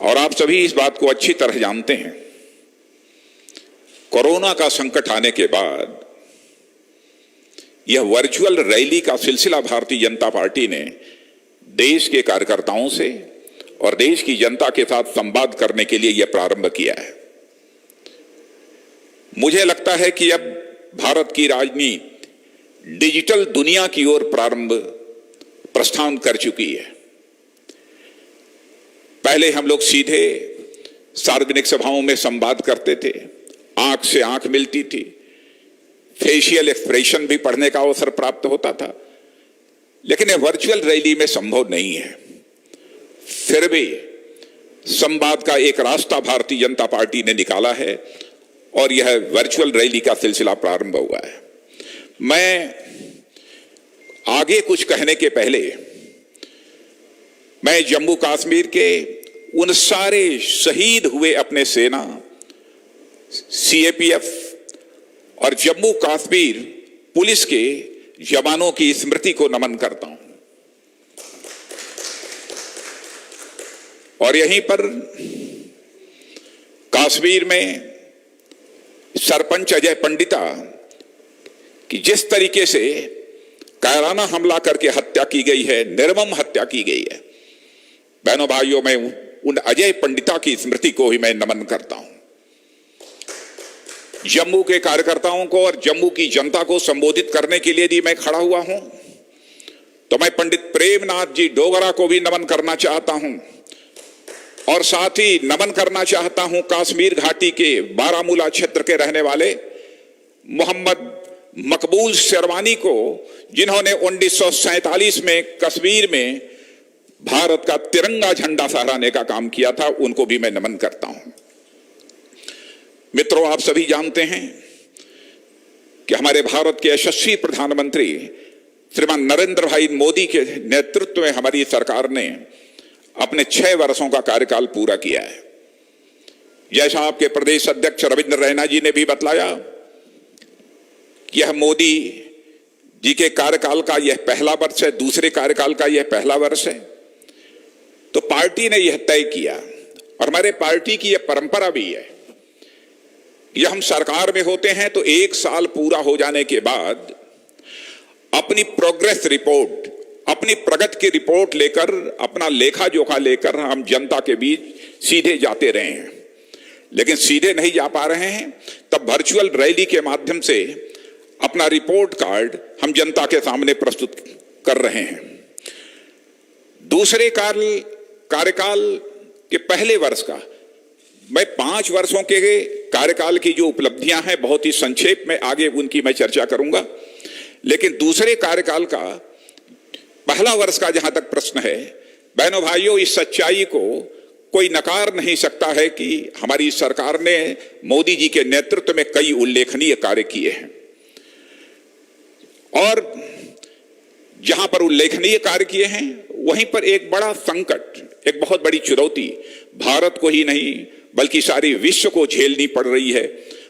और आप सभी इस बात को अच्छी तरह जानते हैं, कोरोना का संकट आने के बाद यह वर्चुअल रैली का सिलसिला भारतीय जनता पार्टी ने देश के कार्यकर्ताओं से और देश की जनता के साथ संवाद करने के लिए यह प्रारंभ किया है। मुझे लगता है कि अब भारत की राजनीति डिजिटल दुनिया की ओर प्रस्थान कर चुकी है। पहले हम लोग सीधे सार्वजनिक सभाओं में संवाद करते थे, आंख से आंख मिलती थी, फेशियल एक्सप्रेशन भी पढ़ने का अवसर प्राप्त होता था, लेकिन यह वर्चुअल रैली में संभव नहीं है। फिर भी संवाद का एक रास्ता भारतीय जनता पार्टी ने निकाला है और यह वर्चुअल रैली का सिलसिला प्रारंभ हुआ है। मैं आगे कुछ कहने के पहले मैं जम्मू कश्मीर के उन सारे शहीद हुए अपने सेना, सीएपीएफ और जम्मू कश्मीर पुलिस के जवानों की स्मृति को नमन करता हूं। और यहीं पर कश्मीर में सरपंच अजय पंडिता की जिस तरीके से कायराना हमला करके हत्या की गई है, निर्मम हत्या की गई है, बहनों भाइयों, मैं उन अजय पंडिता की स्मृति को ही मैं नमन करता हूं। जम्मू के कार्यकर्ताओं को और जम्मू की जनता को संबोधित करने के लिए यदि मैं खड़ा हुआ हूं तो मैं पंडित प्रेमनाथ जी डोगरा को भी नमन करना चाहता हूं और साथ ही नमन करना चाहता हूं कश्मीर घाटी के बारामूला क्षेत्र के रहने वाले मोहम्मद मकबूल शेरवानी को, जिन्होंने 1947 में कश्मीर में भारत का तिरंगा झंडा फहराने का काम किया था। उनको भी मैं नमन करता हूं। मित्रों, आप सभी जानते हैं कि हमारे भारत के यशस्वी प्रधानमंत्री श्रीमान नरेंद्र भाई मोदी के नेतृत्व में हमारी सरकार ने अपने 6 वर्षों का कार्यकाल पूरा किया है। जैसा आपके प्रदेश अध्यक्ष रविंद्र रैना जी ने भी बतलाया, यह मोदी जी के कार्यकाल का यह पहला वर्ष है, दूसरे कार्यकाल का यह पहला वर्ष है। तो पार्टी ने यह तय किया और हमारे पार्टी की यह परंपरा भी है, यह हम सरकार में होते हैं तो 1 साल पूरा हो जाने के बाद अपनी प्रोग्रेस रिपोर्ट, अपनी प्रगति की रिपोर्ट लेकर, अपना लेखा जोखा लेकर हम जनता के बीच सीधे जाते रहे हैं। लेकिन सीधे नहीं जा पा रहे हैं, तब वर्चुअल रैली के माध्यम से अपना रिपोर्ट कार्ड हम जनता के सामने प्रस्तुत कर रहे हैं। दूसरे कार्यकाल के पहले वर्ष का मैं 5 वर्षों के कार्यकाल की जो उपलब्धियां हैं बहुत ही संक्षेप में आगे उनकी मैं चर्चा करूंगा। लेकिन दूसरे कार्यकाल का पहला वर्ष का जहां तक प्रश्न है, बहनों भाइयों, इस सच्चाई को कोई नकार नहीं सकता है कि हमारी सरकार ने मोदी जी के नेतृत्व में कई उल्लेखनीय कार्य किए हैं और जहां पर उल्लेखनीय कार्य किए हैं वहीं पर एक बड़ा संकट, एक बहुत बड़ी चुनौती भारत को ही नहीं बल्कि सारी विश्व को झेलनी पड़ रही है।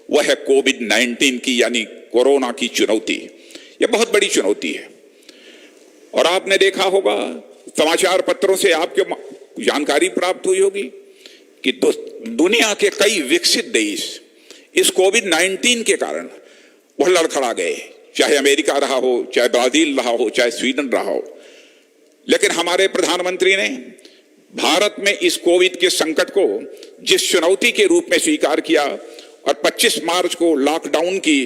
वह है कोविड-19 की, यानी कोरोना की चुनौती। यह बहुत बड़ी चुनौती है और आपने देखा होगा, समाचार पत्रों से आपको जानकारी प्राप्त हुई होगी कि दुनिया के कई विकसित देश इस कोविड-19 के कारण वह लड़खड़ा गए, चाहे अमेरिका रहा हो, चाहे ब्राजील रहा हो, चाहे स्वीडन रहा हो। लेकिन हमारे प्रधानमंत्री ने भारत में इस कोविड के संकट को जिस चुनौती के रूप में स्वीकार किया और 25 मार्च को लॉकडाउन की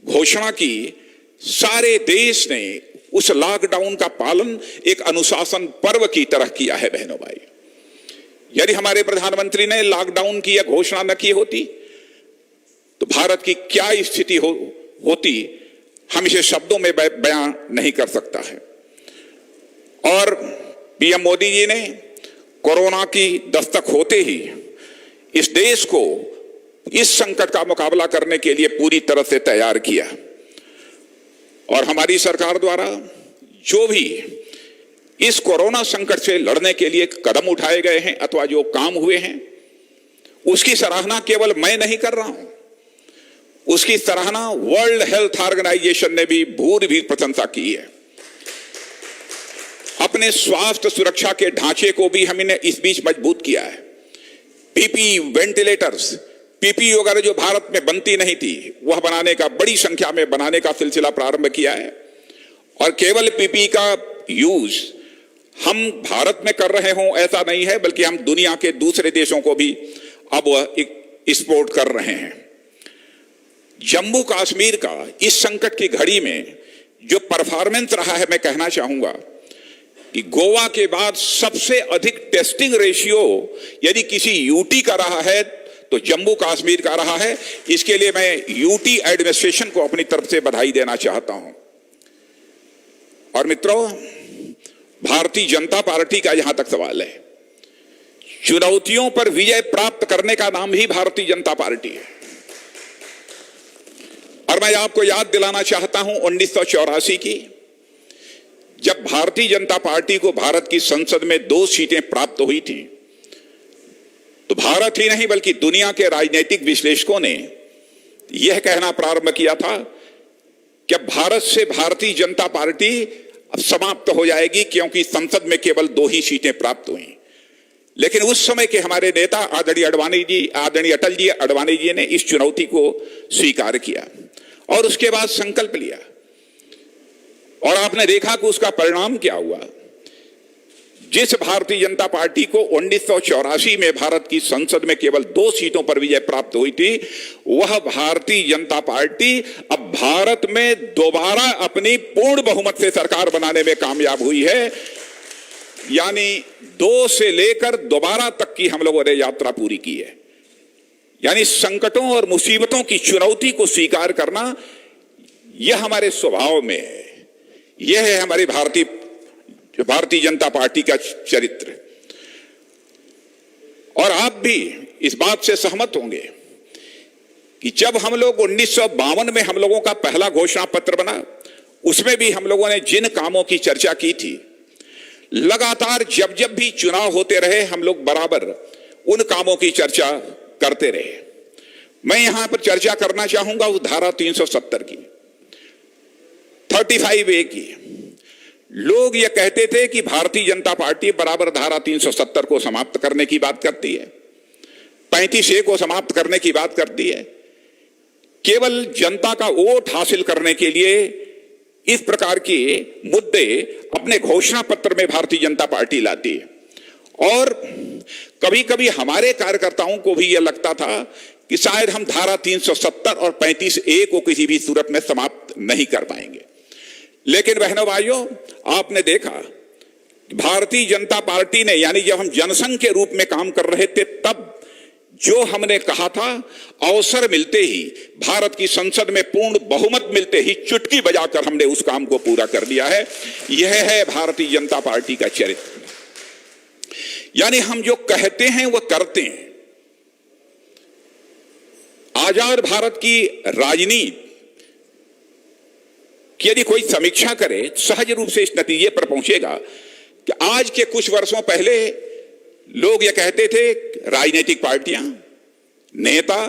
घोषणा की, सारे देश ने उस लॉकडाउन का पालन एक अनुशासन पर्व की तरह किया है। बहनों भाई, यदि हमारे प्रधानमंत्री ने लॉकडाउन की यह घोषणा न की होती तो भारत की क्या स्थिति होती, हम इसे शब्दों में बयां नहीं कर सकता है। और पीएम मोदी जी ने कोरोना की दस्तक होते ही इस देश को इस संकट का मुकाबला करने के लिए पूरी तरह से तैयार किया और हमारी सरकार द्वारा जो भी इस कोरोना संकट से लड़ने के लिए कदम उठाए गए हैं अथवा जो काम हुए हैं, उसकी सराहना केवल मैं नहीं कर रहा हूं, उसकी सराहना वर्ल्ड हेल्थ ऑर्गेनाइजेशन ने भी भूरि प्रशंसा की है। अपने स्वास्थ्य सुरक्षा के ढांचे को भी हमने इस बीच मजबूत किया है। पीपी वेंटिलेटर्स, पीपी वगैरह जो भारत में बनती नहीं थी, वह बनाने का, बड़ी संख्या में बनाने का सिलसिला प्रारंभ किया है। और केवल पीपी का यूज हम भारत में कर रहे हों ऐसा नहीं है, बल्कि हम दुनिया के दूसरे देशों को भी अब एक्सपोर्ट कर रहे हैं। जम्मू कश्मीर का इस संकट की घड़ी में जो परफॉर्मेंस रहा है, मैं कहना चाहूंगा कि गोवा के बाद सबसे अधिक टेस्टिंग रेशियो यदि किसी यूटी का रहा है तो जम्मू कश्मीर का रहा है। इसके लिए मैं यूटी एडमिनिस्ट्रेशन को अपनी तरफ से बधाई देना चाहता हूं। और मित्रों, भारतीय जनता पार्टी का यहां तक सवाल है, चुनौतियों पर विजय प्राप्त करने का नाम ही भारतीय जनता पार्टी है। और मैं आपको याद दिलाना चाहता हूं 1984 की, जब भारतीय जनता पार्टी को भारत की संसद में 2 सीटें प्राप्त हुई थी, तो भारत ही नहीं बल्कि दुनिया के राजनीतिक विश्लेषकों ने यह कहना प्रारंभ किया था कि अब भारत से भारतीय जनता पार्टी अब समाप्त हो जाएगी, क्योंकि संसद में केवल 2 ही सीटें प्राप्त हुई। लेकिन उस समय के हमारे नेता आदरणीय अटल जी अडवाणी जी ने इस चुनौती को स्वीकार किया और उसके बाद संकल्प लिया। और आपने देखा कि उसका परिणाम क्या हुआ। जिस भारतीय जनता पार्टी को 1984 में भारत की संसद में केवल 2 सीटों पर विजय प्राप्त हुई थी, वह भारतीय जनता पार्टी अब भारत में दोबारा अपनी पूर्ण बहुमत से सरकार बनाने में कामयाब हुई है। यानी 2 से लेकर दोबारा तक की हम लोगों ने यात्रा पूरी की है। यानी संकटों और मुसीबतों की चुनौती को स्वीकार करना, यह हमारे स्वभाव में है। यह है हमारी भारतीय जनता पार्टी का चरित्र। और आप भी इस बात से सहमत होंगे कि जब हम लोग 1952 में हम लोगों का पहला घोषणा पत्र बना, उसमें भी हम लोगों ने जिन कामों की चर्चा की थी, लगातार जब जब भी चुनाव होते रहे हम लोग बराबर उन कामों की चर्चा करते रहे। मैं यहां पर चर्चा करना चाहूंगा उस धारा 370 की, 35A की। लोग यह कहते थे कि भारतीय जनता पार्टी बराबर धारा 370 को समाप्त करने की बात करती है, 35A को समाप्त करने की बात करती है, केवल जनता का वोट हासिल करने के लिए इस प्रकार के मुद्दे अपने घोषणा पत्र में भारतीय जनता पार्टी लाती है। और कभी कभी हमारे कार्यकर्ताओं को भी यह लगता था कि शायद हम धारा 370 और 35A को किसी भी सूरत में समाप्त नहीं कर पाएंगे। लेकिन बहनों भाइयों, आपने देखा भारतीय जनता पार्टी ने, यानी जब हम जनसंघ के रूप में काम कर रहे थे, तब जो हमने कहा था, अवसर मिलते ही, भारत की संसद में पूर्ण बहुमत मिलते ही चुटकी बजाकर हमने उस काम को पूरा कर दिया है। यह है भारतीय जनता पार्टी का चरित्र। यानी हम जो कहते हैं वह करते हैं। आजाद भारत की राजनीति कि यदि कोई समीक्षा करे, सहज रूप से इस नतीजे पर पहुंचेगा कि आज के कुछ वर्षों पहले लोग यह कहते थे, राजनीतिक पार्टियां, नेता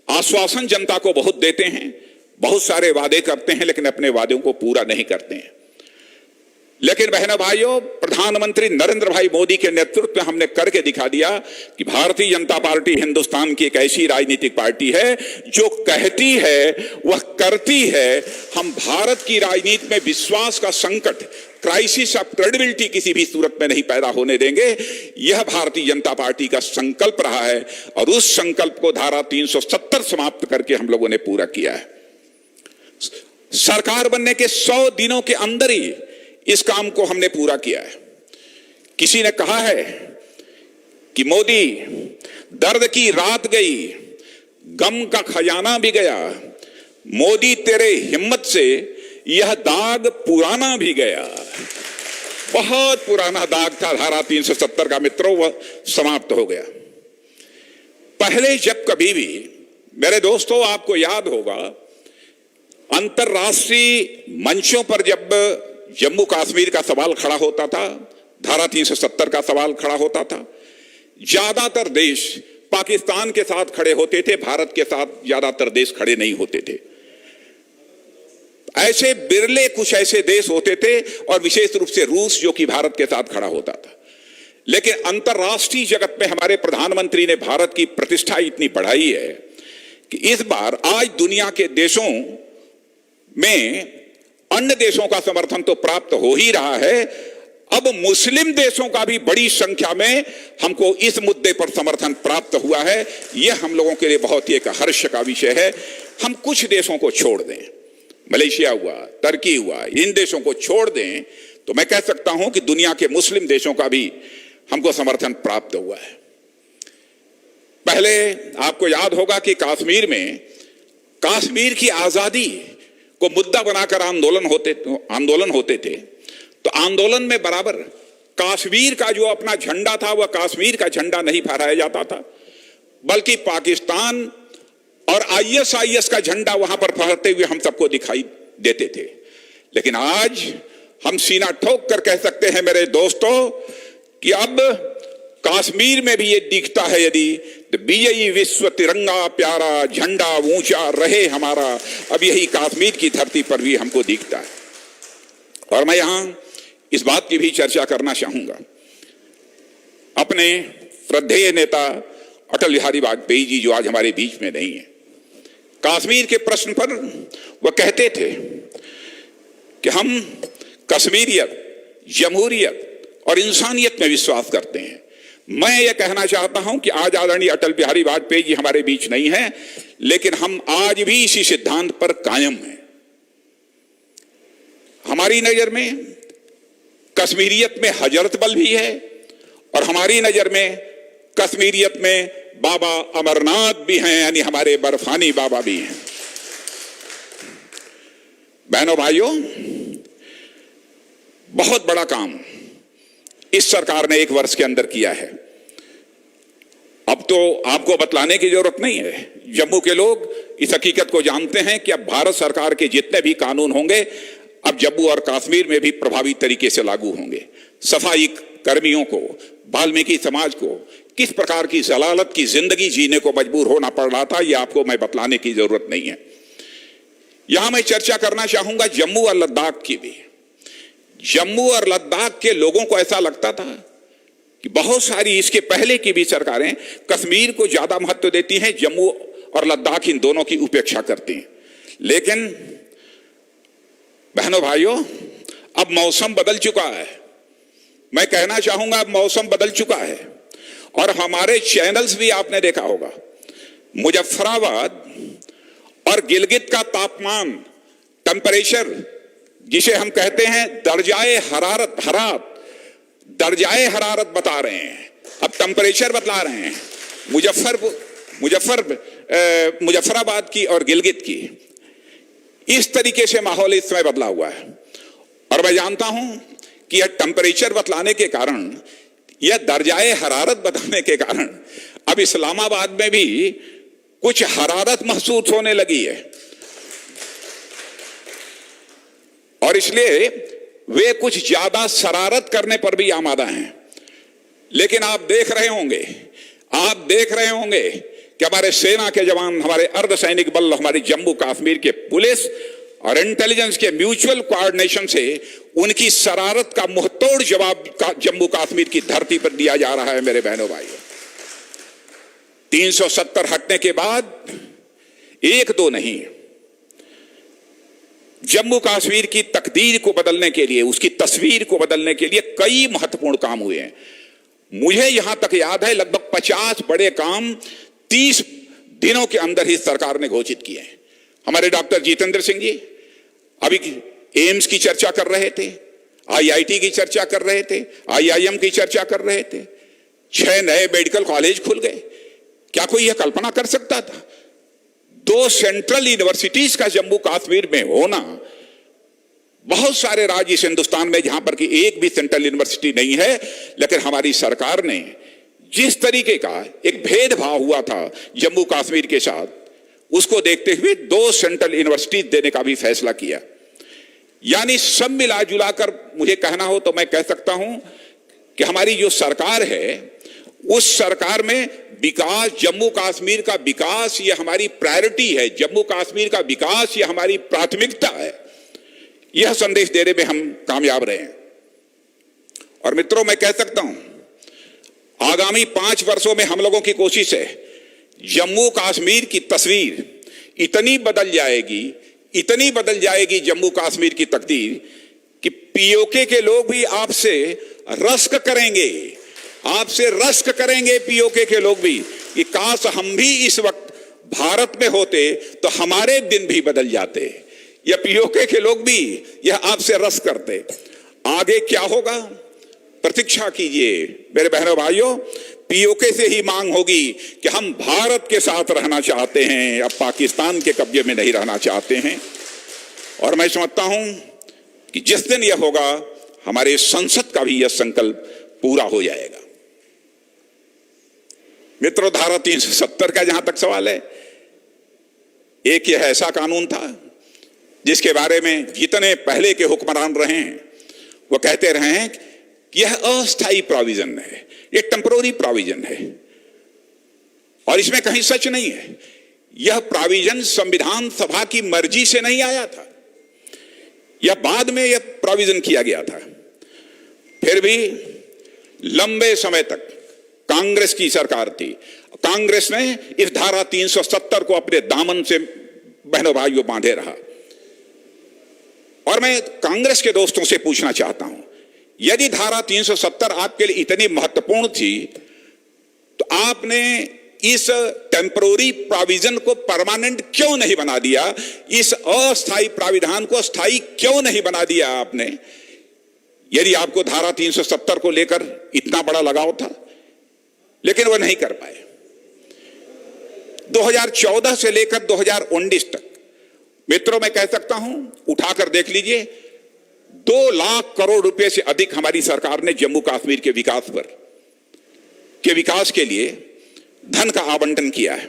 आश्वासन जनता को बहुत देते हैं, बहुत सारे वादे करते हैं, लेकिन अपने वादों को पूरा नहीं करते हैं। लेकिन बहनों भाइयों, प्रधानमंत्री नरेंद्र भाई मोदी के नेतृत्व में हमने करके दिखा दिया कि भारतीय जनता पार्टी हिंदुस्तान की एक ऐसी राजनीतिक पार्टी है जो कहती है वह करती है। हम भारत की राजनीति में विश्वास का संकट, क्राइसिस ऑफ क्रेडिबिलिटी किसी भी सूरत में नहीं पैदा होने देंगे। यह भारतीय जनता पार्टी का संकल्प रहा है और उस संकल्प को धारा 370 समाप्त करके हम लोगों ने पूरा किया है। सरकार बनने के 100 दिनों के अंदर ही इस काम को हमने पूरा किया है। किसी ने कहा है कि मोदी, दर्द की रात गई, गम का खजाना भी गया, मोदी तेरे हिम्मत से यह दाग पुराना भी गया। बहुत पुराना दाग था धारा 370 का मित्रों, वह समाप्त हो गया। पहले जब कभी भी, मेरे दोस्तों, आपको याद होगा, अंतरराष्ट्रीय मंचों पर जब जम्मू कश्मीर का सवाल खड़ा होता था, धारा 370 का सवाल खड़ा होता था, ज्यादातर देश पाकिस्तान के साथ खड़े होते थे, भारत के साथ ज्यादातर देश खड़े नहीं होते थे। ऐसे बिरले कुछ ऐसे देश होते थे, और विशेष रूप से रूस, जो कि भारत के साथ खड़ा होता था। लेकिन अंतर्राष्ट्रीय जगत में हमारे प्रधानमंत्री ने भारत की प्रतिष्ठा इतनी बढ़ाई है कि इस बार आज दुनिया के देशों में अन्य देशों का समर्थन तो प्राप्त हो ही रहा है, अब मुस्लिम देशों का भी बड़ी संख्या में हमको इस मुद्दे पर समर्थन प्राप्त हुआ है। यह हम लोगों के लिए बहुत ही एक हर्ष का विषय है। हम कुछ देशों को छोड़ दें, मलेशिया हुआ, तुर्की हुआ, इन देशों को छोड़ दें तो मैं कह सकता हूं कि दुनिया के मुस्लिम देशों का भी हमको समर्थन प्राप्त हुआ है। पहले आपको याद होगा कि कश्मीर में कश्मीर की आजादी को मुद्दा बनाकर आंदोलन होते थे, तो आंदोलन में बराबर कश्मीर का जो अपना झंडा था वह कश्मीर का झंडा नहीं फहराया जाता था, बल्कि पाकिस्तान और आईएसआईएस का झंडा वहां पर फहरते हुए हम सबको दिखाई देते थे। लेकिन आज हम सीना ठोक कर कह सकते हैं मेरे दोस्तों कि अब कश्मीर में भी ये दिखता है, यदि विजयी विश्व तिरंगा प्यारा झंडा ऊंचा रहे हमारा, अब यही कश्मीर की धरती पर भी हमको दिखता है। और मैं यहां इस बात की भी चर्चा करना चाहूंगा, अपने श्रद्धेय नेता अटल बिहारी वाजपेयी जी जो आज हमारे बीच में नहीं है, कश्मीर के प्रश्न पर वह कहते थे कि हम कश्मीरियत, जमहूरियत और इंसानियत में विश्वास करते हैं। मैं यह कहना चाहता हूं कि आज आदरणीय अटल बिहारी वाजपेयी जी हमारे बीच नहीं है, लेकिन हम आज भी इसी सिद्धांत पर कायम हैं। हमारी नजर में कश्मीरियत में हजरत बल भी है और हमारी नजर में कश्मीरियत में बाबा अमरनाथ भी हैं, यानी हमारे बर्फानी बाबा भी हैं। बहनों भाइयों, बहुत बड़ा काम इस सरकार ने 1 वर्ष के अंदर किया है। अब तो आपको बतलाने की जरूरत नहीं है, जम्मू के लोग इस हकीकत को जानते हैं कि अब भारत सरकार के जितने भी कानून होंगे अब जम्मू और कश्मीर में भी प्रभावी तरीके से लागू होंगे। सफाई कर्मियों को, वाल्मीकि समाज को किस प्रकार की जलालत की जिंदगी जीने को मजबूर होना पड़ रहा था, यह आपको मैं बतलाने की जरूरत नहीं है। यहां मैं चर्चा करना चाहूंगा जम्मू और लद्दाख की भी। जम्मू और लद्दाख के लोगों को ऐसा लगता था कि बहुत सारी इसके पहले की भी सरकारें कश्मीर को ज्यादा महत्व देती हैं, जम्मू और लद्दाख इन दोनों की उपेक्षा करती हैं। लेकिन बहनों भाइयों, अब मौसम बदल चुका है। मैं कहना चाहूंगा अब मौसम बदल चुका है और हमारे चैनल्स भी आपने देखा होगा, मुजफ्फराबाद और गिलगित का तापमान, टेम्परेचर जिसे हम कहते हैं दर्जाए हरारत बता रहे हैं, अब टेम्परेचर बतला रहे हैं। मुजफ्फराबाद की और गिलगित की इस तरीके से माहौल इस समय बदला हुआ है। और मैं जानता हूं कि यह टेम्परेचर बतलाने के कारण, यह दर्जाए हरारत बताने के कारण अब इस्लामाबाद में भी कुछ हरारत महसूस होने लगी है और इसलिए वे कुछ ज्यादा शरारत करने पर भी आमादा हैं। लेकिन आप देख रहे होंगे कि हमारे सेना के जवान, हमारे अर्धसैनिक बल, हमारे जम्मू कश्मीर के पुलिस और इंटेलिजेंस के म्यूचुअल कोऑर्डिनेशन से उनकी शरारत का मुंहतोड़ जवाब जम्मू कश्मीर की धरती पर दिया जा रहा है। मेरे बहनों भाइयों, 370 हटने के बाद 1-2 नहीं, जम्मू कश्मीर की तकदीर को बदलने के लिए, उसकी तस्वीर को बदलने के लिए कई महत्वपूर्ण काम हुए हैं। मुझे यहां तक याद है लगभग 50 बड़े काम 30 दिनों के अंदर ही सरकार ने घोषित किए हैं। हमारे डॉक्टर जितेंद्र सिंह जी अभी एम्स की चर्चा कर रहे थे, आईआईटी की चर्चा कर रहे थे, आईआईएम की चर्चा कर रहे थे, 6 नए मेडिकल कॉलेज खुल गए। क्या कोई यह कल्पना कर सकता था? 2 सेंट्रल यूनिवर्सिटीज का जम्मू कश्मीर में होना। बहुत सारे राज्य इस हिंदुस्तान में जहां पर कि एक भी सेंट्रल यूनिवर्सिटी नहीं है, लेकिन हमारी सरकार ने जिस तरीके का एक भेदभाव हुआ था जम्मू कश्मीर के साथ, उसको देखते हुए 2 सेंट्रल यूनिवर्सिटीज देने का भी फैसला किया। यानी सब मिला जुलाकर मुझे कहना हो तो मैं कह सकता हूं कि हमारी जो सरकार है, उस सरकार में विकास, जम्मू कश्मीर का विकास ये हमारी प्रायोरिटी है, जम्मू कश्मीर का विकास ये हमारी प्राथमिकता है। यह संदेश देने में हम कामयाब रहे हैं। और मित्रों, मैं कह सकता हूं आगामी 5 वर्षों में हम लोगों की कोशिश है जम्मू कश्मीर की तस्वीर इतनी बदल जाएगी जम्मू कश्मीर की तकदीर कि पीओके के लोग भी आपसे रश्क करेंगे पीओके के लोग भी कि काश हम भी इस वक्त भारत में होते तो हमारे दिन भी बदल जाते, या पीओके के लोग भी यह आपसे रश्क करते। आगे क्या होगा प्रतीक्षा कीजिए मेरे बहनों भाइयों। पीओके से ही मांग होगी कि हम भारत के साथ रहना चाहते हैं, अब पाकिस्तान के कब्जे में नहीं रहना चाहते हैं। और मैं समझता हूं कि जिस दिन यह होगा हमारे संसद का भी यह संकल्प पूरा हो जाएगा। मित्रों, धारा 370 का जहां तक सवाल है, एक यह ऐसा कानून था जिसके बारे में जितने पहले के हुक्मरान रहे हैं वो कहते रहे हैं कि यह अस्थायी प्रोविजन है, ये टेम्पोररी प्रोविजन है, और इसमें कहीं सच नहीं है। यह प्रोविजन संविधान सभा की मर्जी से नहीं आया था, यह बाद में यह प्रोविजन किया गया था। फिर भी लंबे समय तक कांग्रेस की सरकार थी, कांग्रेस ने इस धारा 370 को अपने दामन से बहनों भाइयों बांधे रहा। और मैं कांग्रेस के दोस्तों से पूछना चाहता हूं, यदि धारा 370 आपके लिए इतनी महत्वपूर्ण थी तो आपने इस टेम्पोररी प्रोविजन को परमानेंट क्यों नहीं बना दिया, इस अस्थायी प्राविधान को स्थायी क्यों नहीं बना दिया आपने, यदि आपको धारा 370 को लेकर इतना बड़ा लगाव था। लेकिन वह नहीं कर पाए। 2014 से लेकर 2019 तक मित्रों मैं कह सकता हूं, उठाकर देख लीजिए, 2 लाख करोड़ रुपए से अधिक हमारी सरकार ने जम्मू कश्मीर के विकास के लिए धन का आवंटन किया है।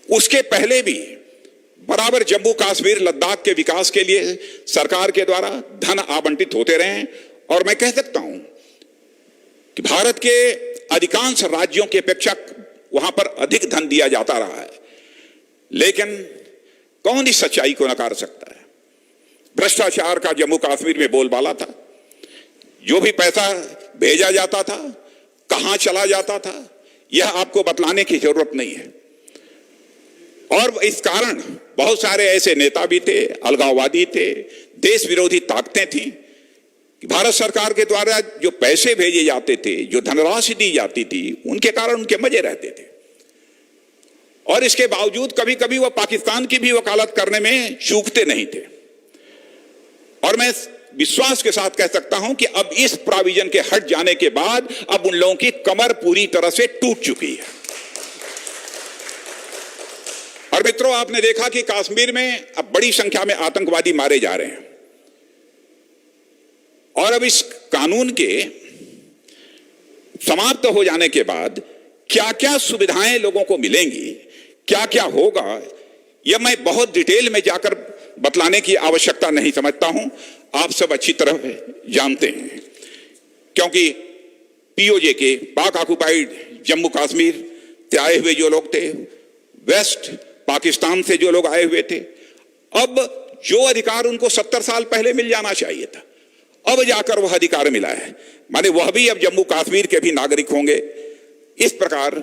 उसके पहले भी बराबर जम्मू कश्मीर लद्दाख के विकास के लिए सरकार के द्वारा धन आवंटित होते रहे हैं। और मैं कह सकता हूं कि भारत के अधिकांश राज्यों की अपेक्षा वहां पर अधिक धन दिया जाता रहा है। लेकिन कौन इस सच्चाई को नकार सकता है? भ्रष्टाचार का जम्मू कश्मीर में बोलबाला था। जो भी पैसा भेजा जाता था कहां चला जाता था यह आपको बतलाने की जरूरत नहीं है। और इस कारण बहुत सारे ऐसे नेता भी थे, अलगाववादी थे, देश विरोधी ताकतें थी कि भारत सरकार के द्वारा जो पैसे भेजे जाते थे, जो धनराशि दी जाती थी, उनके कारण उनके मजे रहते थे। और इसके बावजूद कभी कभी वह पाकिस्तान की भी वकालत करने में चूकते नहीं थे। और मैं विश्वास के साथ कह सकता हूं कि अब इस प्रोविजन के हट जाने के बाद अब उन लोगों की कमर पूरी तरह से टूट चुकी है। और मित्रों, आपने देखा कि कश्मीर में अब बड़ी संख्या में आतंकवादी मारे जा रहे हैं। और अब इस कानून के समाप्त हो जाने के बाद क्या क्या सुविधाएं लोगों को मिलेंगी, क्या क्या होगा, यह मैं बहुत डिटेल में जाकर बतलाने की आवश्यकता नहीं समझता हूं। आप सब अच्छी तरह जानते हैं, क्योंकि पीओजे के पाक ऑक्युपाइड जम्मू कश्मीर से आए हुए जो लोग थे, वेस्ट पाकिस्तान से जो लोग आए हुए थे, अब जो अधिकार उनको 70 साल पहले मिल जाना चाहिए था, अब जाकर वह अधिकार मिला है। माने वह भी अब जम्मू कश्मीर के भी नागरिक होंगे। इस प्रकार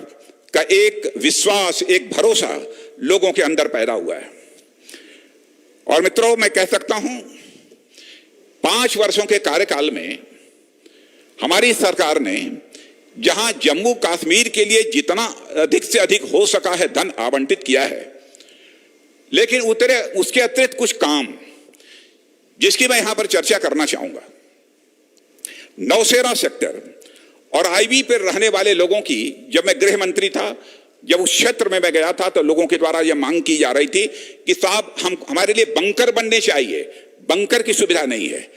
का एक विश्वास, एक भरोसा लोगों के अंदर पैदा हुआ है। और मित्रों, मैं कह सकता हूं 5 वर्षों के कार्यकाल में हमारी सरकार ने जहां जम्मू कश्मीर के लिए जितना अधिक से अधिक हो सका है धन आवंटित किया है, लेकिन उसके अतिरिक्त कुछ काम जिसकी मैं यहां पर चर्चा करना चाहूंगा। नौशेरा सेक्टर और आईबी पर रहने वाले लोगों की, जब मैं गृह मंत्री था, जब उस क्षेत्र में मैं गया था तो लोगों के द्वारा यह मांग की जा रही थी कि साहब हमारे लिए बंकर बनने चाहिए, बंकर की सुविधा नहीं है।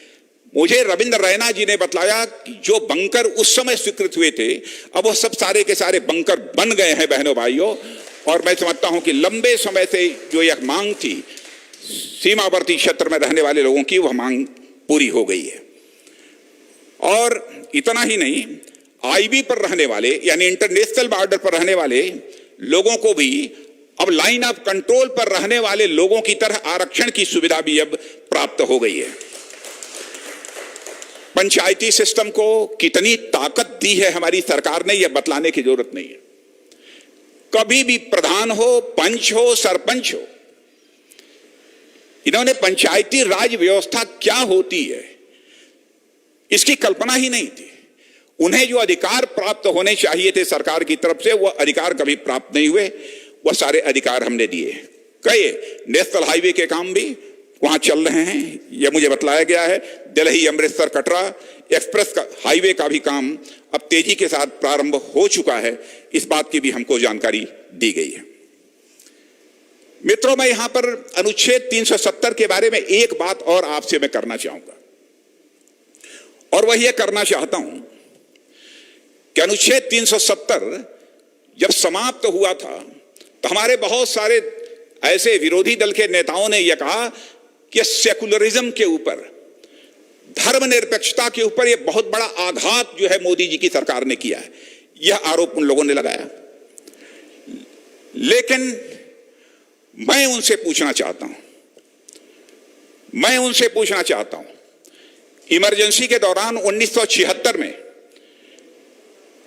मुझे रविंद्र रैना जी ने बतलाया कि जो बंकर उस समय स्वीकृत हुए थे अब वो सब सारे के सारे बंकर बन गए हैं बहनों भाइयों। और मैं समझता हूं कि लंबे समय से जो यह मांग थी सीमावर्ती क्षेत्र में रहने वाले लोगों की, वह मांग पूरी हो गई है। और इतना ही नहीं, आईबी पर रहने वाले यानी इंटरनेशनल बॉर्डर पर रहने वाले लोगों को भी अब लाइन ऑफ कंट्रोल पर रहने वाले लोगों की तरह आरक्षण की सुविधा भी अब प्राप्त हो गई है। पंचायती सिस्टम को कितनी ताकत दी है हमारी सरकार ने, यह बतलाने की जरूरत नहीं है। कभी भी प्रधान हो, पंच हो, सरपंच हो, इन्होंने पंचायती राज व्यवस्था क्या होती है इसकी कल्पना ही नहीं थी। उन्हें जो अधिकार प्राप्त होने चाहिए थे सरकार की तरफ से, वह अधिकार कभी प्राप्त नहीं हुए। वह सारे अधिकार हमने दिए। कई नेशनल हाईवे के काम भी वहां चल रहे हैं, यह मुझे बतलाया गया है। दिल्ली अमृतसर कटरा एक्सप्रेस का हाईवे का भी काम अब तेजी के साथ प्रारंभ हो चुका है, इस बात की भी हमको जानकारी दी गई है। मित्रों, मैं यहां पर अनुच्छेद 370 के बारे में एक बात और आपसे मैं करना चाहूंगा, और वह यह करना चाहता हूं कि अनुच्छेद 370 जब समाप्त हुआ था तो हमारे बहुत सारे ऐसे विरोधी दल के नेताओं ने यह कहा कि सेकुलरिज्म के ऊपर, धर्मनिरपेक्षता के ऊपर यह बहुत बड़ा आघात जो है मोदी जी की सरकार ने किया है, यह आरोप उन लोगों ने लगाया। लेकिन मैं उनसे पूछना चाहता हूं, इमरजेंसी के दौरान 1976 में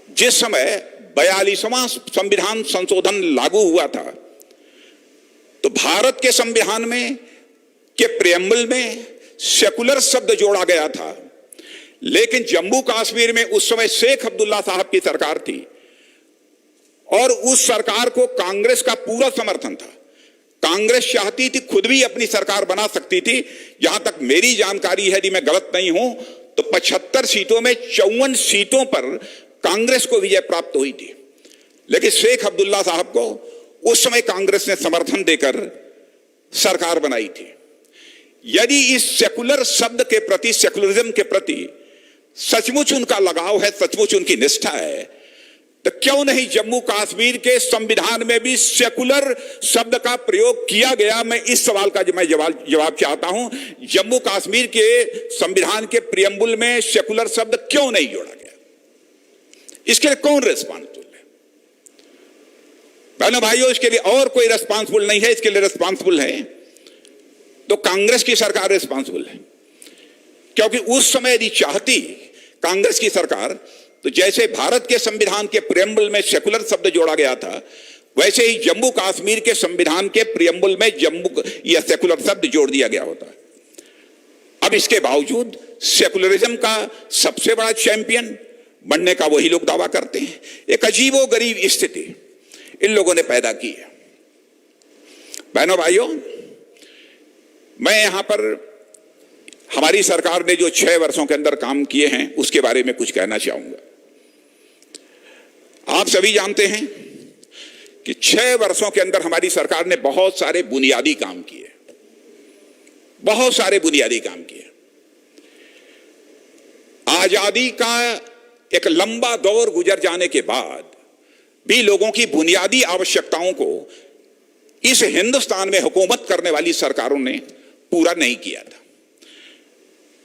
जिस समय 42वां संविधान संशोधन लागू हुआ था, तो भारत के संविधान में के प्रियम्बल में सेकुलर शब्द जोड़ा गया था। लेकिन जम्मू कश्मीर में उस समय शेख अब्दुल्ला साहब की सरकार थी और उस सरकार को कांग्रेस का पूरा समर्थन था। कांग्रेस चाहती थी खुद भी अपनी सरकार बना सकती थी। यहां तक मेरी जानकारी है, यदि मैं गलत नहीं हूं, तो 75 सीटों में 54 सीटों पर कांग्रेस को विजय प्राप्त हुई थी। लेकिन शेख अब्दुल्ला साहब को उस समय कांग्रेस ने समर्थन देकर सरकार बनाई थी। यदि इस सेकुलर शब्द के प्रति, सेकुलरिज्म के प्रति सचमुच उनका लगाव है, सचमुच उनकी निष्ठा है, तो क्यों नहीं जम्मू कश्मीर के संविधान में भी सेकुलर शब्द का प्रयोग किया गया? मैं इस सवाल का मैं जवाब चाहता हूं। जम्मू कश्मीर के संविधान के प्रियम्बल में सेकुलर शब्द क्यों नहीं जोड़ा गया? इसके लिए कौन रिस्पांसिबल है? बहनों भाइयों, इसके लिए और कोई रिस्पांसिबल नहीं है। इसके लिए रिस्पांसिबल है तो कांग्रेस की सरकार रिस्पांसिबल है, क्योंकि उस समय यदि चाहती कांग्रेस की सरकार, तो जैसे भारत के संविधान के प्रियम्बल में सेकुलर शब्द जोड़ा गया था, वैसे ही जम्मू कश्मीर के संविधान के प्रियम्बल में जम्मू या सेकुलर शब्द जोड़ दिया गया होता। अब इसके बावजूद सेकुलरिज्म का सबसे बड़ा चैंपियन बनने का वही लोग दावा करते हैं। एक अजीबोगरीब स्थिति इन लोगों ने पैदा की है। बहनों भाइयों, मैं यहां पर हमारी सरकार ने जो 6 वर्षों के अंदर काम किए हैं उसके बारे में कुछ कहना चाहूंगा। आप सभी जानते हैं कि 6 वर्षों के अंदर हमारी सरकार ने बहुत सारे बुनियादी काम किए, बहुत सारे बुनियादी काम किए। आजादी का एक लंबा दौर गुजर जाने के बाद भी लोगों की बुनियादी आवश्यकताओं को इस हिंदुस्तान में हुकूमत करने वाली सरकारों ने पूरा नहीं किया था।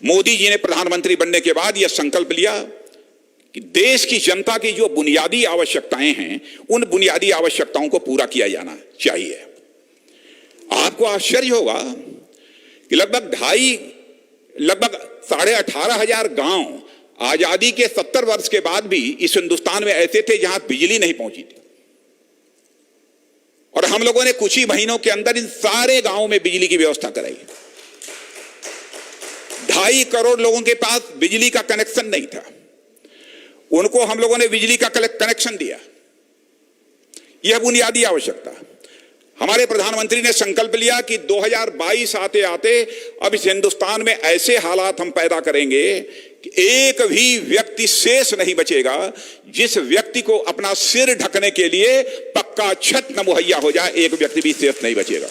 मोदी जी ने प्रधानमंत्री बनने के बाद यह संकल्प लिया कि देश की जनता की जो बुनियादी आवश्यकताएं हैं, उन बुनियादी आवश्यकताओं को पूरा किया जाना चाहिए। आपको आश्चर्य होगा कि लगभग 18,500 गांव आजादी के 70 वर्ष के बाद भी इस हिंदुस्तान में ऐसे थे जहां बिजली नहीं पहुंची थी, और हम लोगों ने कुछ ही महीनों के अंदर इन सारे गांवों में बिजली की व्यवस्था कराई। 2.5 करोड़ लोगों के पास बिजली का कनेक्शन नहीं था, उनको हम लोगों ने बिजली का कनेक्शन दिया। यह बुनियादी आवश्यकता। हमारे प्रधानमंत्री ने संकल्प लिया कि 2022 आते आते अब इस हिंदुस्तान में ऐसे हालात हम पैदा करेंगे कि एक भी व्यक्ति शेष नहीं बचेगा जिस व्यक्ति को अपना सिर ढकने के लिए पक्का छत न मुहैया हो जाए, एक व्यक्ति भी शेष नहीं बचेगा।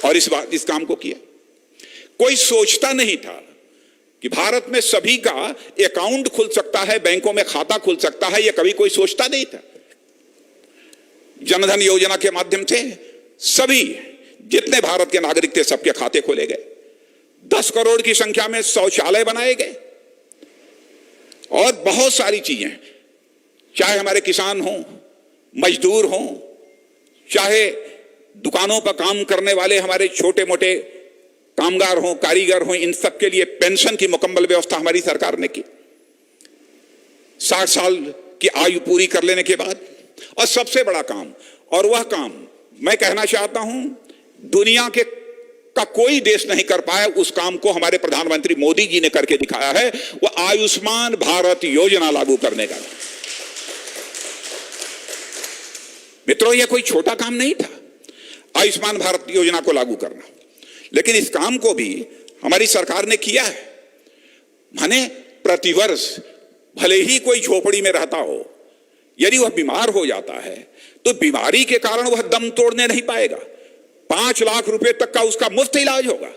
और इस काम को किया। कोई सोचता नहीं था कि भारत में सभी का अकाउंट खुल सकता है, बैंकों में खाता खुल सकता है, यह कभी कोई सोचता नहीं था। जनधन योजना के माध्यम से सभी जितने भारत के नागरिक थे सबके खाते खोले गए। 10 करोड़ की संख्या में शौचालय बनाए गए और बहुत सारी चीजें, चाहे हमारे किसान हों, मजदूर हों, चाहे दुकानों पर काम करने वाले हमारे छोटे मोटे कामगार हों, कारीगर हों, इन सब के लिए पेंशन की मुकम्मल व्यवस्था हमारी सरकार ने की 60 साल की आयु पूरी कर लेने के बाद। और सबसे बड़ा काम, और वह काम मैं कहना चाहता हूं दुनिया के का कोई देश नहीं कर पाया, उस काम को हमारे प्रधानमंत्री मोदी जी ने करके दिखाया है, वह आयुष्मान भारत योजना लागू करने का। मित्रों, यह कोई छोटा काम नहीं था आयुष्मान भारत योजना को लागू करना, लेकिन इस काम को भी हमारी सरकार ने किया है। माने प्रतिवर्ष भले ही कोई झोपड़ी में रहता हो, यदि वह बीमार हो जाता है तो बीमारी के कारण वह दम तोड़ने नहीं पाएगा, 5 लाख रुपए तक का उसका मुफ्त इलाज होगा।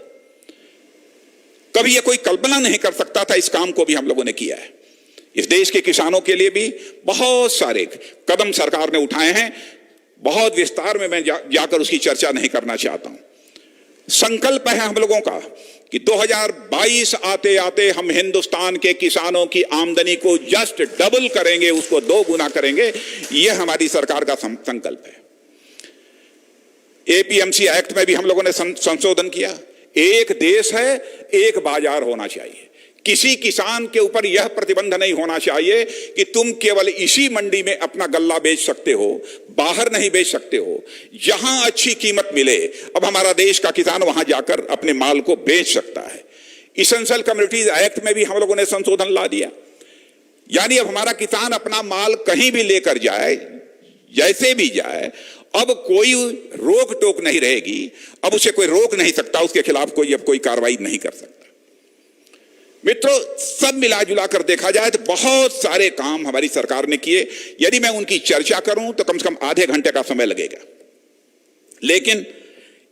कभी यह कोई कल्पना नहीं कर सकता था, इस काम को भी हम लोगों ने किया है। इस देश के किसानों के लिए भी बहुत सारे कदम सरकार ने उठाए हैं, बहुत विस्तार में मैं जाकर उसकी चर्चा नहीं करना चाहता हूं। संकल्प है हम लोगों का कि 2022 आते आते हम हिंदुस्तान के किसानों की आमदनी को जस्ट डबल करेंगे, उसको 2 गुना करेंगे। यह हमारी सरकार का संकल्प है। एपीएमसी एक्ट में भी हम लोगों ने संशोधन किया। एक देश है, एक बाजार होना चाहिए। किसी किसान के ऊपर यह प्रतिबंध नहीं होना चाहिए कि तुम केवल इसी मंडी में अपना गल्ला बेच सकते हो, बाहर नहीं बेच सकते हो। जहां अच्छी कीमत मिले, अब हमारा देश का किसान वहां जाकर अपने माल को बेच सकता है। इसेंशियल कम्युनिटीज एक्ट में भी हम लोगों ने संशोधन ला दिया, यानी अब हमारा किसान अपना माल कहीं भी लेकर जाए, जैसे भी जाए, अब कोई रोक टोक नहीं रहेगी। अब उसे कोई रोक नहीं सकता, उसके खिलाफ कोई अब कोई कार्रवाई नहीं कर सकता। मित्रों, सब मिला जुला कर देखा जाए तो बहुत सारे काम हमारी सरकार ने किए। यदि मैं उनकी चर्चा करूं तो कम से कम आधे घंटे का समय लगेगा, लेकिन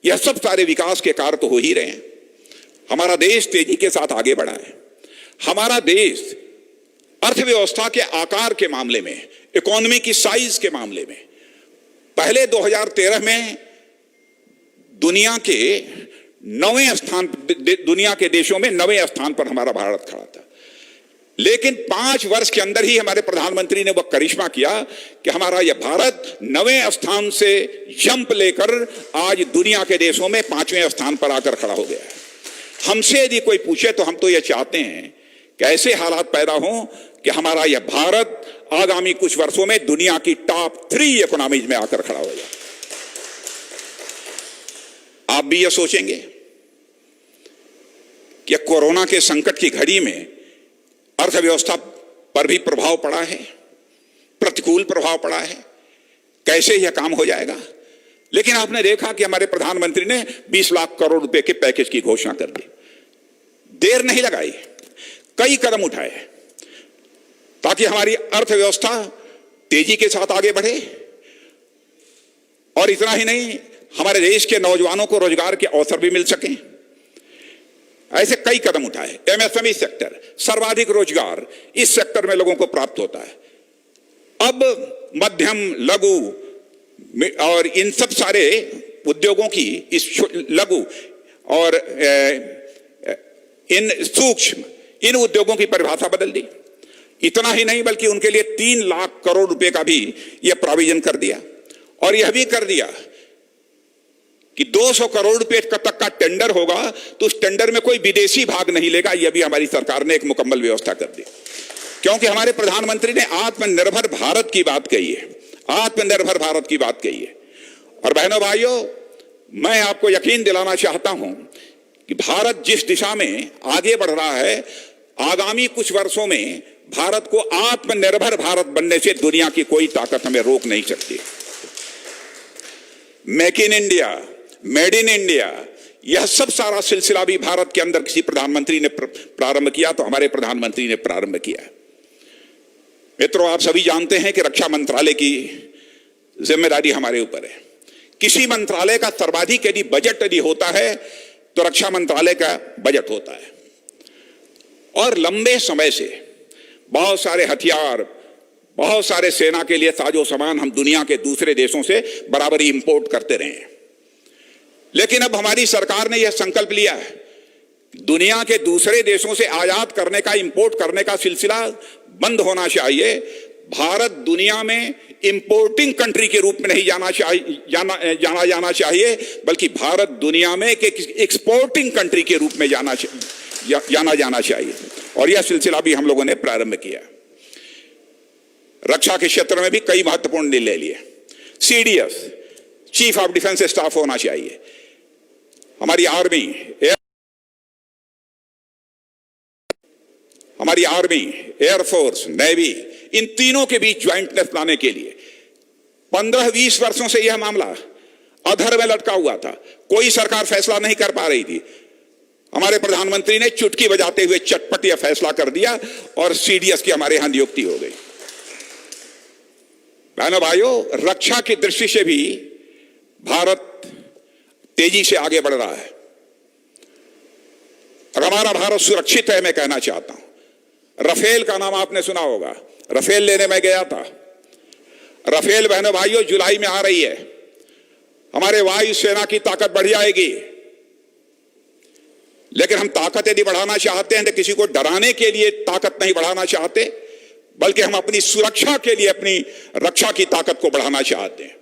यह सब सारे विकास के कार्य तो हो ही रहे हैं। हमारा देश तेजी के साथ आगे बढ़ा है। हमारा देश अर्थव्यवस्था के आकार के मामले में, इकोनॉमी की साइज के मामले में पहले 2013 में दुनिया के 9वें स्थान, दुनिया के देशों में 9वें स्थान पर हमारा भारत खड़ा था। लेकिन 5 वर्ष के अंदर ही हमारे प्रधानमंत्री ने वह करिश्मा किया कि हमारा यह भारत 9वें स्थान से जंप लेकर आज दुनिया के देशों में 5वें स्थान पर आकर खड़ा हो गया है। हमसे यदि कोई पूछे तो हम तो यह चाहते हैं कि ऐसे हालात पैदा हों कि हमारा यह भारत आगामी कुछ वर्षों में दुनिया की टॉप 3 इकोनॉमीज में आकर खड़ा हो जाए। आप भी यह सोचेंगे कि कोरोना के संकट की घड़ी में अर्थव्यवस्था पर भी प्रभाव पड़ा है, प्रतिकूल प्रभाव पड़ा है, कैसे यह काम हो जाएगा। लेकिन आपने देखा कि हमारे प्रधानमंत्री ने 20 लाख करोड़ रुपए के पैकेज की घोषणा कर दी। देर नहीं लगाई, कई कदम उठाए ताकि हमारी अर्थव्यवस्था तेजी के साथ आगे बढ़े। और इतना ही नहीं, हमारे देश के नौजवानों को रोजगार के अवसर भी मिल सके, ऐसे कई कदम उठाए। एमएसएमई सेक्टर, सर्वाधिक रोजगार इस सेक्टर में लोगों को प्राप्त होता है। अब मध्यम, लघु और इन सब सारे उद्योगों की, इस लघु और इन सूक्ष्म, इन उद्योगों की परिभाषा बदल दी। इतना ही नहीं, बल्कि उनके लिए 3 लाख करोड़ रुपए का भी यह प्रोविजन कर दिया। और यह भी कर दिया कि 200 करोड़ रुपए तक का टेंडर होगा तो उस टेंडर में कोई विदेशी भाग नहीं लेगा। यह भी हमारी सरकार ने एक मुकम्मल व्यवस्था कर दी, क्योंकि हमारे प्रधानमंत्री ने आत्मनिर्भर भारत की बात कही है, आत्मनिर्भर भारत की बात कही है। और बहनों भाइयों, मैं आपको यकीन दिलाना चाहता हूं कि भारत जिस दिशा में आगे बढ़ रहा है, आगामी कुछ वर्षों में भारत को आत्मनिर्भर भारत बनने से दुनिया की कोई ताकत हमें रोक नहीं सकती। Make in India, made in India, यह सब सारा सिलसिला भी भारत के अंदर किसी प्रधानमंत्री ने प्रारंभ किया तो हमारे प्रधानमंत्री ने प्रारंभ किया। मित्रों, आप सभी जानते हैं कि रक्षा मंत्रालय की जिम्मेदारी हमारे ऊपर है। किसी मंत्रालय का सर्वाधिक यदि बजट यदि होता है तो रक्षा मंत्रालय का बजट होता है। और लंबे समय से बहुत सारे हथियार, बहुत सारे सेना के लिए साजो सामान हम दुनिया के दूसरे देशों से बराबर ही इंपोर्ट करते रहे हैं। लेकिन अब हमारी सरकार ने यह संकल्प लिया है, दुनिया के दूसरे देशों से आयात करने का, इंपोर्ट करने का सिलसिला बंद होना चाहिए। भारत दुनिया में इंपोर्टिंग कंट्री के रूप में नहीं जाना जाना चाहिए, बल्कि भारत दुनिया में एक एक्सपोर्टिंग कंट्री के रूप में जाना जाना चाहिए। और यह सिलसिला भी हम लोगों ने प्रारंभ किया। रक्षा के क्षेत्र में भी कई महत्वपूर्ण निर्णय लिए। CDS, chief of defence staff होना चाहिए। हमारी आर्मी, एयरफोर्स, नेवी, इन तीनों के बीच ज्वाइंटनेस लाने के लिए 15-20 वर्षों से यह मामला अधर में लटका हुआ था। कोई सरकार फैसला नहीं कर पा रही थी। हमारे प्रधानमंत्री ने चुटकी बजाते हुए चटपट यह फैसला कर दिया और CDS की हमारे यहां नियुक्ति हो गई। बहनों भाइयों, रक्षा की दृष्टि से भी भारत तेजी से आगे बढ़ रहा है। और हमारा भारत सुरक्षित है, मैं कहना चाहता हूं। राफेल का नाम आपने सुना होगा। राफेल लेने में गया था। राफेल बहनों भाइयों जुलाई में आ रही है। हमारे वायु सेना की ताकत बढ़ जाएगी। लेकिन हम ताकत यदि बढ़ाना चाहते हैं तो किसी को डराने के लिए ताकत नहीं बढ़ाना चाहते, बल्कि हम अपनी सुरक्षा के लिए अपनी रक्षा की ताकत को बढ़ाना चाहते हैं।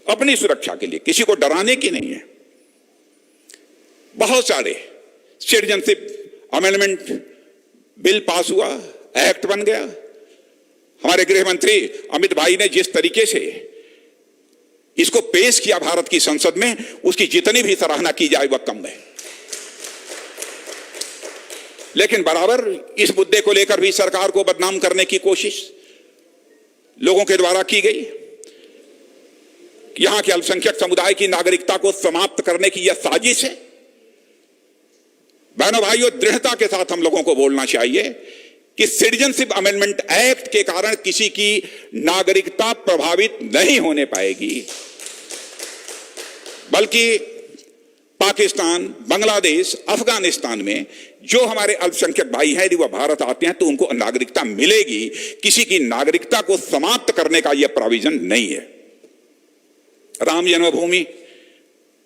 अपनी सुरक्षा के लिए, किसी को डराने की नहीं है। बहुत सारे सिटीजनशिप अमेंडमेंट बिल पास हुआ, एक्ट बन गया। हमारे गृह मंत्री अमित भाई ने जिस तरीके से इसको पेश किया भारत की संसद में, उसकी जितनी भी सराहना की जाए वह कम है। लेकिन बराबर इस मुद्दे को लेकर भी सरकार को बदनाम करने की कोशिश लोगों के द्वारा की गई। यहां के अल्पसंख्यक समुदाय की नागरिकता को समाप्त करने की यह साजिश है। बहनों भाइयों, दृढ़ता के साथ हम लोगों को बोलना चाहिए कि सिटीजनशिप अमेंडमेंट एक्ट के कारण किसी की नागरिकता प्रभावित नहीं होने पाएगी, बल्कि पाकिस्तान, बांग्लादेश, अफगानिस्तान में जो हमारे अल्पसंख्यक भाई हैं यदि वह भारत आते हैं तो उनको नागरिकता मिलेगी। किसी की नागरिकता को समाप्त करने का यह प्रोविजन नहीं है। राम जन्मभूमि,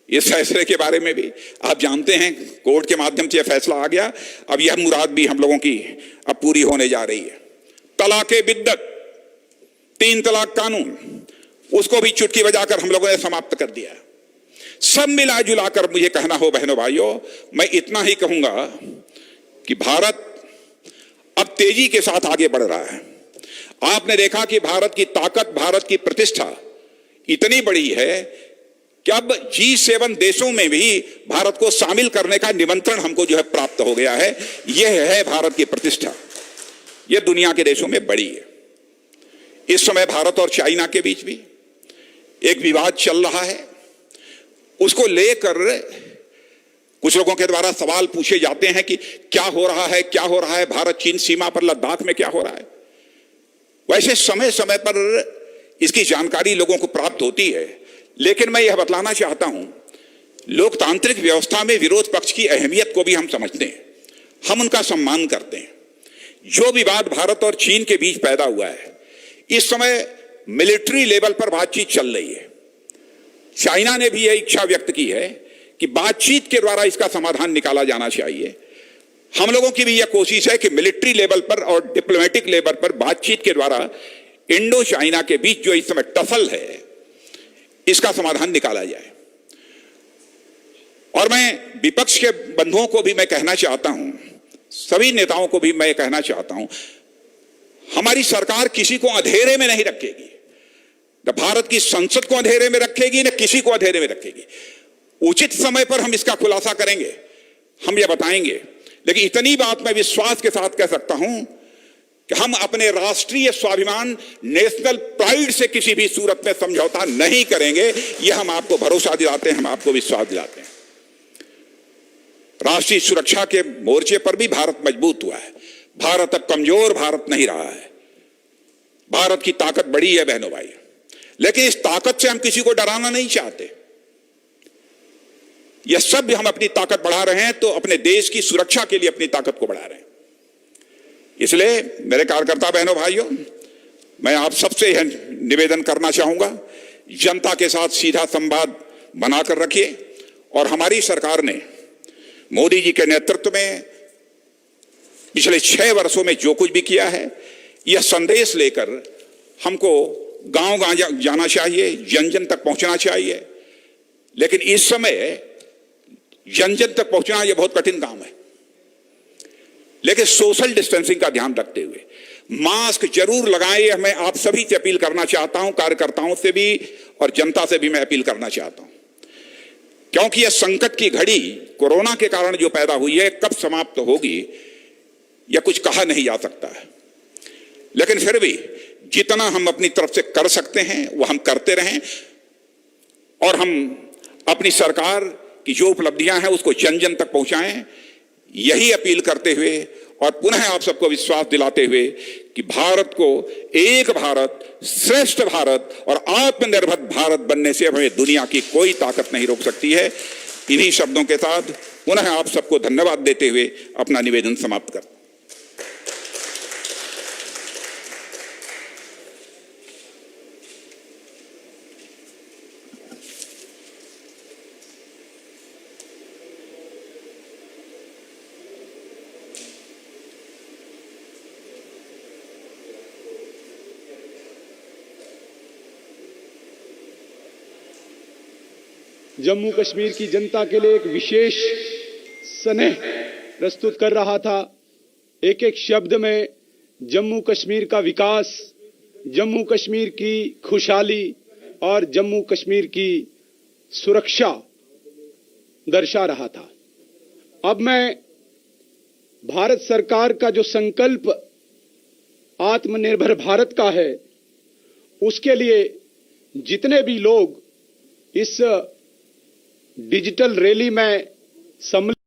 इस फैसले के बारे में भी आप जानते हैं, कोर्ट के माध्यम से यह फैसला आ गया। अब यह मुराद भी हम लोगों की अब पूरी होने जा रही है। तलाके बिद्दत, 3 तलाक कानून, उसको भी चुटकी बजाकर हम लोगों ने समाप्त कर दिया। सब मिला जुलाकर मुझे कहना हो बहनों भाइयों, मैं इतना ही कहूंगा कि भारत अब तेजी के साथ आगे बढ़ रहा है। आपने देखा कि भारत की ताकत, भारत की प्रतिष्ठा इतनी बड़ी है कि अब G7 देशों में भी भारत को शामिल करने का निमंत्रण हमको जो है प्राप्त हो गया है। यह है भारत की प्रतिष्ठा। यह दुनिया के देशों में बड़ी है। इस समय भारत और चाइना के बीच भी एक विवाद चल रहा है। उसको लेकर कुछ लोगों के द्वारा सवाल पूछे जाते हैं कि क्या हो रहा है, क्या हो रहा है भारत चीन सीमा पर, लद्दाख में क्या हो रहा है। वैसे समय समय पर इसकी जानकारी लोगों को प्राप्त होती है, लेकिन मैं यह बतलाना चाहता हूं, लोकतांत्रिक व्यवस्था में विरोध पक्ष की अहमियत को भी हम समझते हैं, हम उनका सम्मान करते हैं। जो विवाद भारत और चीन के बीच पैदा हुआ है, इस समय मिलिट्री लेवल पर बातचीत चल रही है। चाइना ने भी यह इच्छा व्यक्त की है कि बातचीत के द्वारा इसका समाधान निकाला जाना चाहिए। हम लोगों की भी यह कोशिश है कि मिलिट्री लेवल पर और डिप्लोमेटिक लेवल पर बातचीत के द्वारा इंडो चाइना के बीच जो इस समय टसल है, इसका समाधान निकाला जाए। और मैं विपक्ष के बंधुओं को भी मैं कहना चाहता हूं, सभी नेताओं को भी मैं कहना चाहता हूं, हमारी सरकार किसी को अंधेरे में नहीं रखेगी। न भारत की संसद को अंधेरे में रखेगी, न किसी को अंधेरे में रखेगी। उचित समय पर हम इसका खुलासा करेंगे, हम यह बताएंगे। लेकिन इतनी बात मैं विश्वास के साथ कह सकता हूं कि हम अपने राष्ट्रीय स्वाभिमान, नेशनल प्राइड से किसी भी सूरत में समझौता नहीं करेंगे। यह हम आपको भरोसा दिलाते हैं, हम आपको विश्वास दिलाते हैं। राष्ट्रीय सुरक्षा के मोर्चे पर भी भारत मजबूत हुआ है। भारत अब कमजोर भारत नहीं रहा है। भारत की ताकत बड़ी है बहनों भाई, लेकिन इस ताकत से हम किसी को डराना नहीं चाहते। यह सब हम अपनी ताकत बढ़ा रहे हैं तो अपने देश की सुरक्षा के लिए अपनी ताकत को बढ़ा रहे हैं। इसलिए मेरे कार्यकर्ता बहनों भाइयों, मैं आप सबसे यह निवेदन करना चाहूंगा, जनता के साथ सीधा संवाद बनाकर रखिए। और हमारी सरकार ने मोदी जी के नेतृत्व में पिछले 6 वर्षों में जो कुछ भी किया है, यह संदेश लेकर हमको गांव गांव जाना चाहिए, जन जन तक पहुंचना चाहिए, लेकिन इस समय जन जन तक पहुंचना यह बहुत कठिन काम है। लेकिन सोशल डिस्टेंसिंग का ध्यान रखते हुए मास्क जरूर लगाएं। मैं आप सभी से अपील करना चाहता हूं, कार्यकर्ताओं से भी और जनता से भी मैं अपील करना चाहता हूं, क्योंकि यह संकट की घड़ी कोरोना के कारण जो पैदा हुई है, कब समाप्त होगी यह कुछ कहा नहीं जा सकता है। लेकिन फिर भी जितना हम अपनी तरफ से कर सकते हैं वो हम करते रहें और हम अपनी सरकार की जो उपलब्धियां हैं उसको जन जन तक पहुंचाएं, यही अपील करते हुए और पुनः आप सबको विश्वास दिलाते हुए कि भारत को एक भारत, श्रेष्ठ भारत और आत्मनिर्भर भारत बनने से हमें दुनिया की कोई ताकत नहीं रोक सकती है। इन्हीं शब्दों के साथ पुनः आप सबको धन्यवाद देते हुए अपना निवेदन समाप्त करता हूं। जम्मू कश्मीर की जनता के लिए एक विशेष स्नेह प्रस्तुत कर रहा था। एक एक शब्द में जम्मू कश्मीर का विकास, जम्मू कश्मीर की खुशहाली और जम्मू कश्मीर की सुरक्षा दर्शा रहा था। अब मैं भारत सरकार का जो संकल्प आत्मनिर्भर भारत का है, उसके लिए जितने भी लोग इस डिजिटल रैली में सम्मिलित